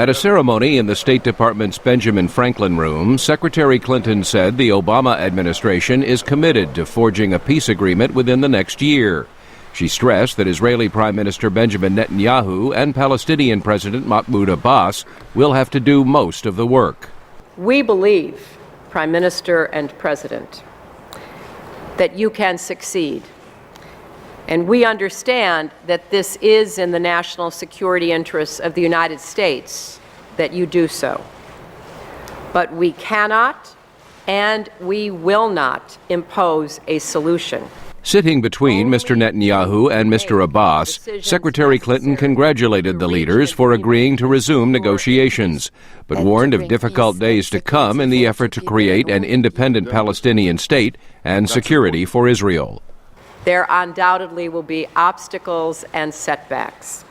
At a ceremony in the State Department's Benjamin Franklin Room, Secretary Clinton said the Obama administration is committed to forging a peace agreement within the next year. She stressed that Israeli Prime Minister Benjamin Netanyahu and Palestinian President Mahmoud Abbas will have to do most of the work. We believe, Prime Minister and President, that you can succeed. And we understand that this is in the national security interests of the United States that you do so. But we cannot and we will not impose a solution. Sitting between Mr. Netanyahu and Mr. Abbas, Secretary Clinton congratulated the leaders for agreeing to resume negotiations, but warned of difficult days to come in the effort to create an independent Palestinian state and security for Israel. There undoubtedly will be obstacles and setbacks.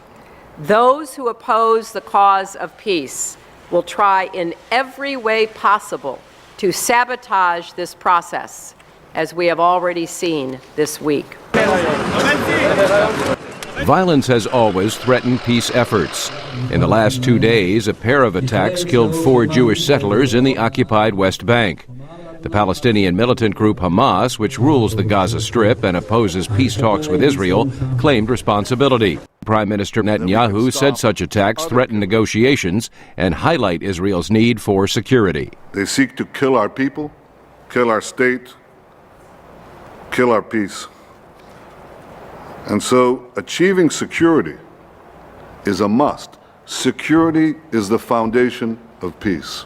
Those who oppose the cause of peace will try in every way possible to sabotage this process, as we have already seen this week. Violence has always threatened peace efforts. In the last 2 days, a pair of attacks killed 4 Jewish settlers in the occupied West Bank. The Palestinian militant group Hamas, which rules the Gaza Strip and opposes peace talks with Israel, claimed responsibility. Prime Minister Netanyahu said such attacks threaten negotiations and highlight Israel's need for security. They seek to kill our people, kill our state, kill our peace. And so achieving security is a must. Security is the foundation of peace.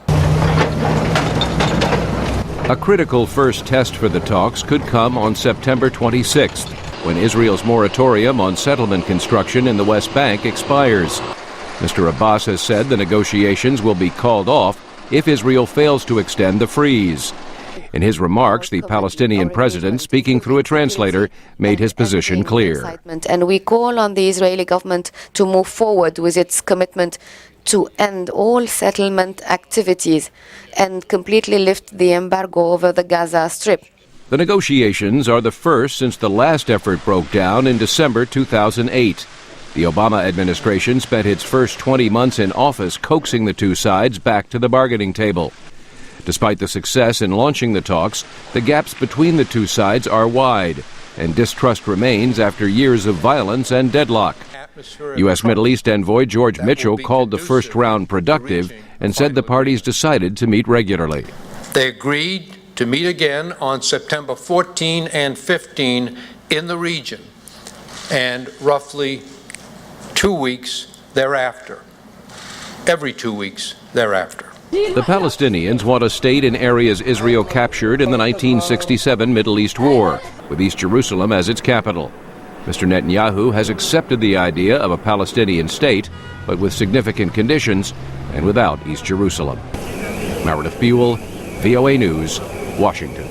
A critical first test for the talks could come on September 26th, when Israel's moratorium on settlement construction in the West Bank expires. Mr. Abbas has said the negotiations will be called off if Israel fails to extend the freeze. In his remarks, the Palestinian president, speaking through a translator, made his position clear. And we call on the Israeli government to move forward with its commitment to end all settlement activities and completely lift the embargo over the Gaza Strip. The negotiations are the first since the last effort broke down in December 2008. The Obama administration spent its first 20 months in office coaxing the two sides back to the bargaining table. Despite the success in launching the talks, the gaps between the two sides are wide, and distrust remains after years of violence and deadlock. U.S. Middle East envoy George Mitchell called the first round productive and said the parties decided to meet regularly. They agreed to meet again on September 14 and 15 in the region, and roughly 2 weeks thereafter, every 2 weeks thereafter. The Palestinians want a state in areas Israel captured in the 1967 Middle East War, with East Jerusalem as its capital. Mr. Netanyahu has accepted the idea of a Palestinian state, but with significant conditions and without East Jerusalem. Meredith Buell, VOA News, Washington.